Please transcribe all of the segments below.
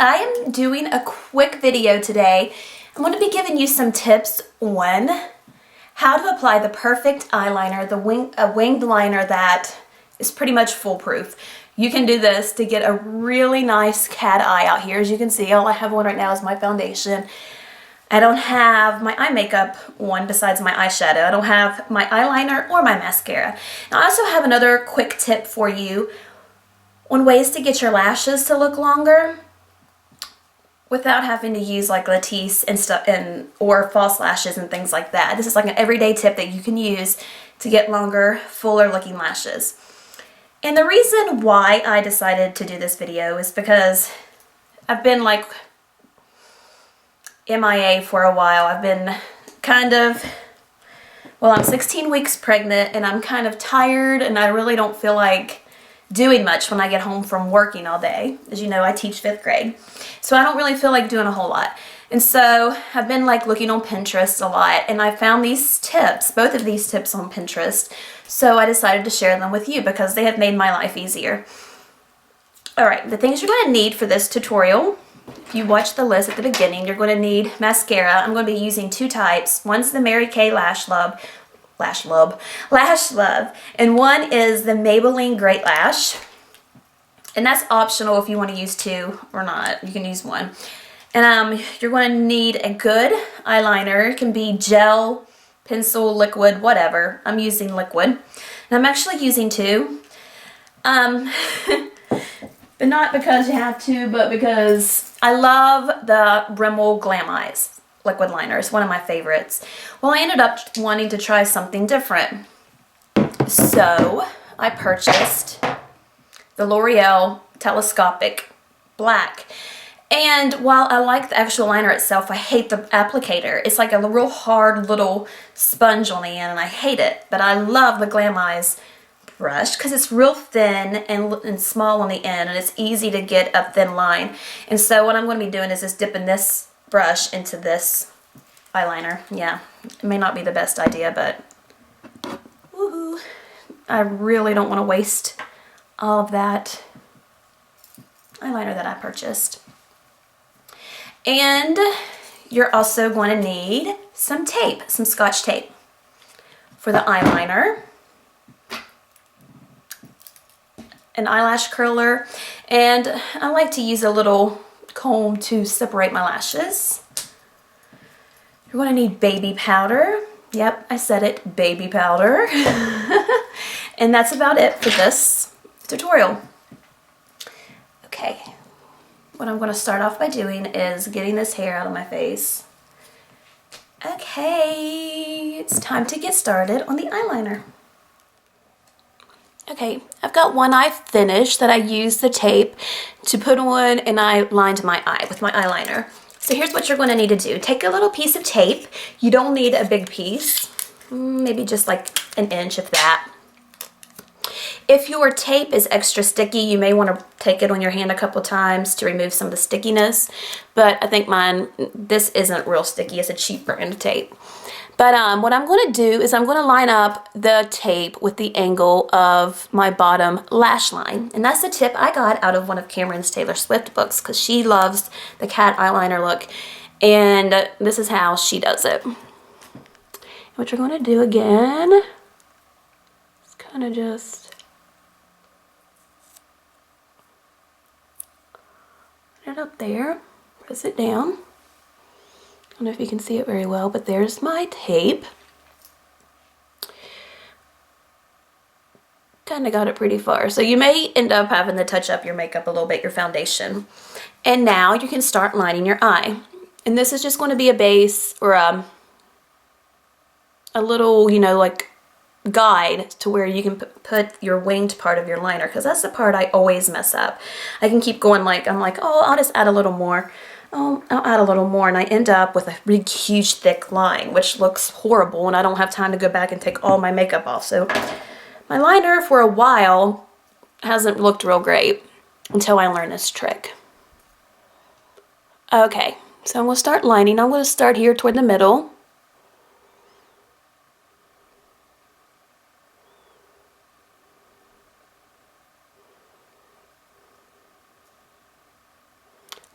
I am doing a quick video today. I'm going to be giving you some tips on how to apply the perfect eyeliner, a winged liner that is pretty much foolproof. You can do this to get a really nice cat eye out here. As you can see, all I have on right now is my foundation. I don't have my eye makeup on besides my eyeshadow. I don't have my eyeliner or my mascara. Now, I also have another quick tip for you on ways to get your lashes to look longer without having to use like Latisse and stuff or false lashes and things like that. This is like an everyday tip that you can use to get longer, fuller looking lashes. And the reason why I decided to do this video is because I've been like MIA for a while. I've been I'm 16 weeks pregnant and I'm kind of tired and I really don't feel like doing much when I get home from working all day. As you know, I teach 5th grade. So I don't really feel like doing a whole lot. And so I've been like looking on Pinterest a lot and I found these tips, both of these tips on Pinterest. So I decided to share them with you because they have made my life easier. All right, the things you're going to need for this tutorial, if you watch the list at the beginning, you're going to need mascara. I'm going to be using 2 types. One's the Mary Kay Lash Love, and one is the Maybelline Great Lash. And that's optional if you want to use 2 or not. You can use 1. And you're going to need a good eyeliner. It can be gel, pencil, liquid, whatever. I'm using liquid. And I'm actually using 2. But not because you have to, but because I love the Rimmel Glam Eyes liquid liner. It's one of my favorites. Well, I ended up wanting to try something different. So I purchased the L'Oreal Telescopic Black. And while I like the actual liner itself, I hate the applicator. It's like a real hard little sponge on the end and I hate it. But I love the Glam Eyes brush because it's real thin and small on the end and it's easy to get a thin line. And so what I'm going to be doing is just dipping this brush into this eyeliner. Yeah, it may not be the best idea, but woohoo, I really don't want to waste all of that eyeliner that I purchased. And you're also going to need some tape, some Scotch tape for the eyeliner, an eyelash curler, and I like to use a little comb to separate my lashes. You're going to need baby powder. Yep, I said it, baby powder. And that's about it for this tutorial. Okay, what I'm going to start off by doing is getting this hair out of my face. Okay, it's time to get started on the eyeliner. Okay, I've got one eye finished that I used the tape to put on and I lined my eye with my eyeliner. So here's what you're going to need to do. Take a little piece of tape. You don't need a big piece, maybe just like an inch of that. If your tape is extra sticky, you may want to take it on your hand a couple times to remove some of the stickiness. But I think this isn't real sticky. It's a cheap brand of tape. But what I'm going to do is I'm going to line up the tape with the angle of my bottom lash line. And that's the tip I got out of one of Cameron's Taylor Swift books because she loves the cat eyeliner look. And this is how she does it. What you're going to do again is kind of just put it up there, press it down. I don't know if you can see it very well, but there's my tape. Kind of got it pretty far. So you may end up having to touch up your makeup a little bit, your foundation. And now you can start lining your eye. And this is just going to be a base or a little, like guide to where you can put your winged part of your liner, because that's the part I always mess up. I can keep going I'm like, oh, I'll just add a little more. Oh, I'll add a little more and I end up with a big, huge, thick line, which looks horrible and I don't have time to go back and take all my makeup off. So my liner for a while hasn't looked real great until I learn this trick. Okay, so I'm going to start lining. I'm going to start here toward the middle.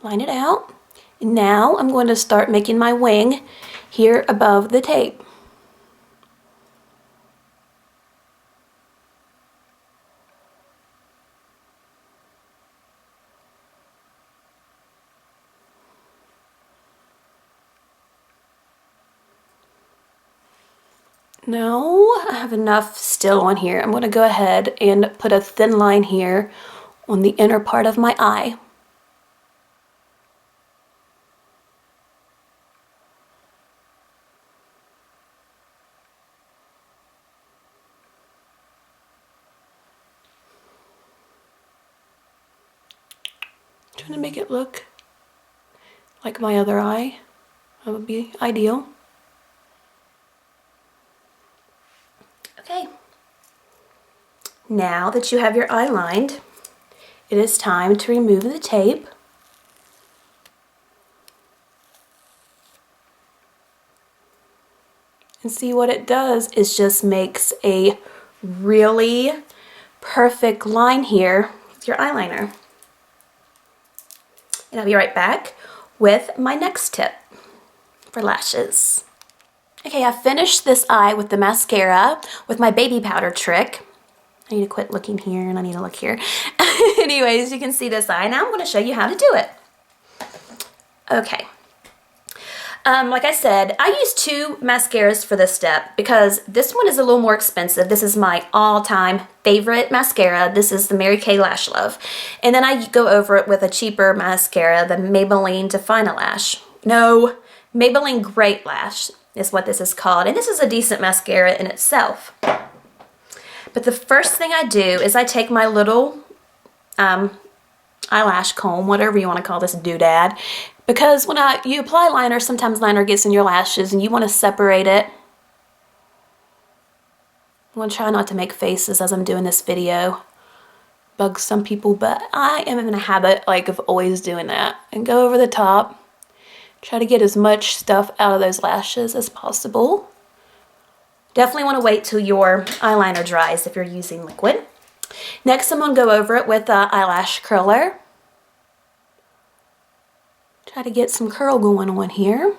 line it out. And now I'm going to start making my wing here above the tape. Now I have enough still on here. I'm going to go ahead and put a thin line here on the inner part of my eye. Trying to make it look like my other eye. That would be ideal. Okay. Now that you have your eye lined, it is time to remove the tape. And see, what it does is just makes a really perfect line here with your eyeliner. And I'll be right back with my next tip for lashes. Okay, I finished this eye with the mascara with my baby powder trick. I need to quit looking here and I need to look here. Anyways, you can see this eye. Now I'm going to show you how to do it. Okay. Like I said, I use 2 mascaras for this step because this one is a little more expensive. This is my all-time favorite mascara. This is the Mary Kay Lash Love. And then I go over it with a cheaper mascara, the Maybelline Define a Lash. No, Maybelline Great Lash is what this is called. And this is a decent mascara in itself. But the first thing I do is I take my little eyelash comb, whatever you want to call this doodad, because when you apply liner, sometimes liner gets in your lashes and you want to separate it. I'm going to try not to make faces as I'm doing this video. Bugs some people, but I am in a habit of always doing that. And go over the top. Try to get as much stuff out of those lashes as possible. Definitely want to wait till your eyeliner dries if you're using liquid. Next, I'm going to go over it with the eyelash curler. Try to get some curl going on here.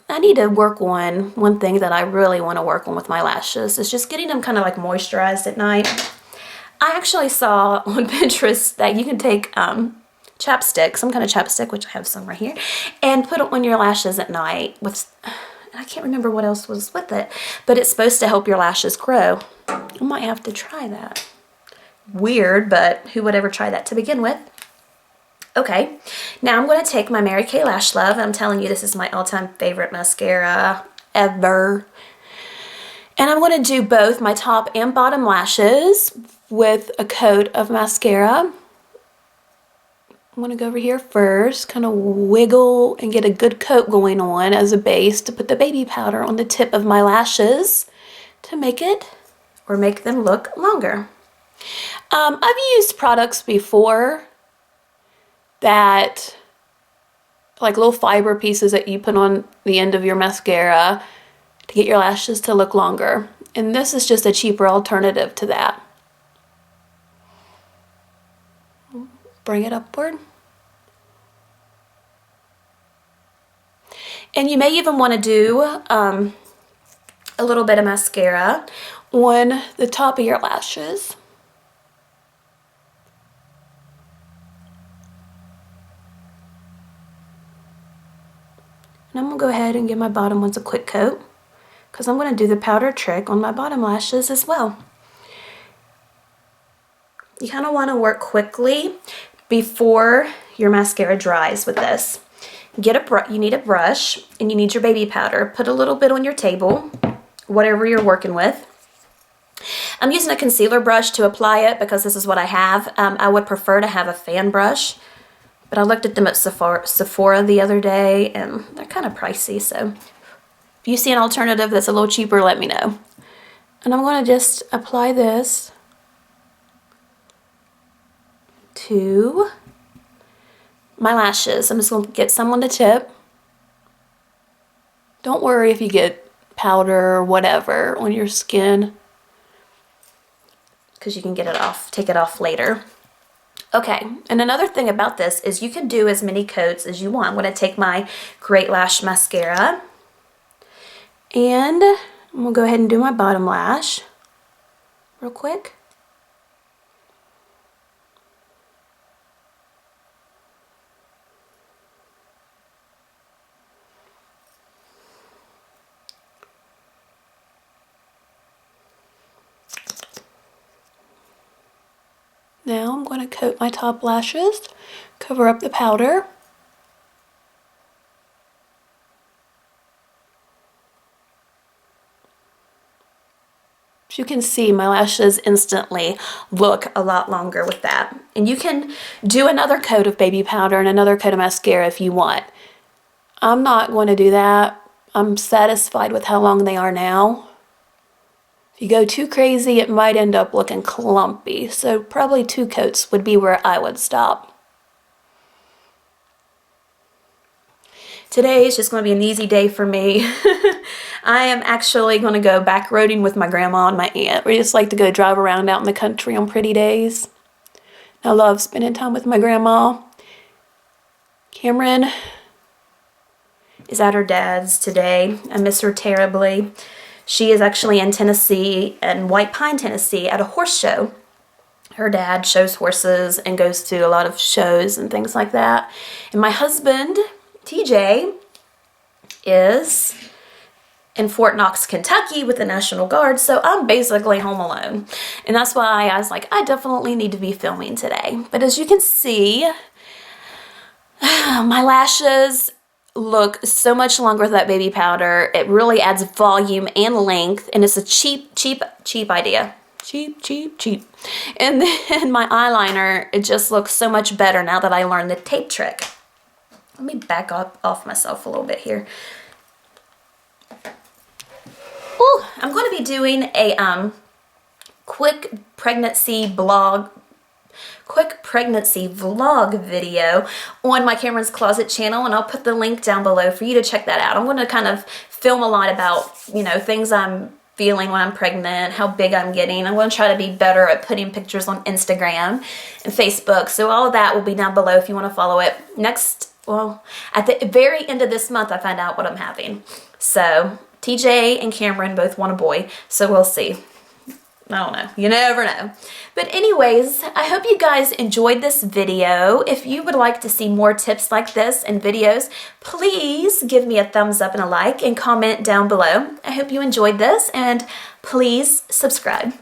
I need to work on one thing that I really want to work on with my lashes is just getting them kind of like moisturized at night. I actually saw on Pinterest that you can take chapstick, some kind of chapstick, which I have some right here, and put it on your lashes at night with, I can't remember what else was with it, but it's supposed to help your lashes grow. I might have to try that. Weird, but who would ever try that to begin with? Okay, now I'm going to take my Mary Kay Lash Love. I'm telling you, this is my all-time favorite mascara ever. And I'm going to do both my top and bottom lashes with a coat of mascara. I'm going to go over here first, kind of wiggle and get a good coat going on as a base to put the baby powder on the tip of my lashes to make them look longer. I've used products before that, like little fiber pieces that you put on the end of your mascara to get your lashes to look longer. And this is just a cheaper alternative to that. Bring it upward. And you may even want to do a little bit of mascara on the top of your lashes. And I'm going to go ahead and give my bottom ones a quick coat because I'm going to do the powder trick on my bottom lashes as well. You kind of want to work quickly before your mascara dries with this. You need a brush and you need your baby powder. Put a little bit on your table, whatever you're working with. I'm using a concealer brush to apply it because this is what I have. I would prefer to have a fan brush. But I looked at them at Sephora the other day, and they're kind of pricey. So if you see an alternative that's a little cheaper, let me know. And I'm going to just apply this to my lashes. I'm just going to get some on the tip. Don't worry if you get powder or whatever on your skin, because you can get it off, take it off later. Okay, and another thing about this is you can do as many coats as you want. I'm going to take my Great Lash mascara and I'm going to go ahead and do my bottom lash real quick. Now I'm going to coat my top lashes, cover up the powder. As you can see, my lashes instantly look a lot longer with that. And you can do another coat of baby powder and another coat of mascara if you want. I'm not going to do that. I'm satisfied with how long they are now. If you go too crazy, it might end up looking clumpy. So probably 2 coats would be where I would stop. Today is just going to be an easy day for me. I am actually going to go back roading with my grandma and my aunt. We just like to go drive around out in the country on pretty days. I love spending time with my grandma. Cameron is at her dad's today. I miss her terribly. She is actually in Tennessee, in White Pine, Tennessee, at a horse show. Her dad shows horses and goes to a lot of shows and things like that. And my husband, TJ, is in Fort Knox, Kentucky with the National Guard, so I'm basically home alone. And that's why I was like, I definitely need to be filming today. But as you can see, my lashes look so much longer with that baby powder. It really adds volume and length, and it's a cheap idea. Cheap. And then my eyeliner, it just looks so much better now that I learned the tape trick. Let me back up off myself a little bit here. Ooh, I'm going to be doing a quick pregnancy vlog video on my Cameron's Closet channel, and I'll put the link down below for you to check that out. I'm going to kind of film a lot about, you know, things I'm feeling when I'm pregnant, how big I'm getting. I'm going to try to be better at putting pictures on Instagram and Facebook, so all of that will be down below if you want to follow it. Well, at the very end of this month, I find out what I'm having. So TJ and Cameron both want a boy, so we'll see. I don't know. You never know. But anyways, I hope you guys enjoyed this video. If you would like to see more tips like this and videos, please give me a thumbs up and a like and comment down below. I hope you enjoyed this, and please subscribe.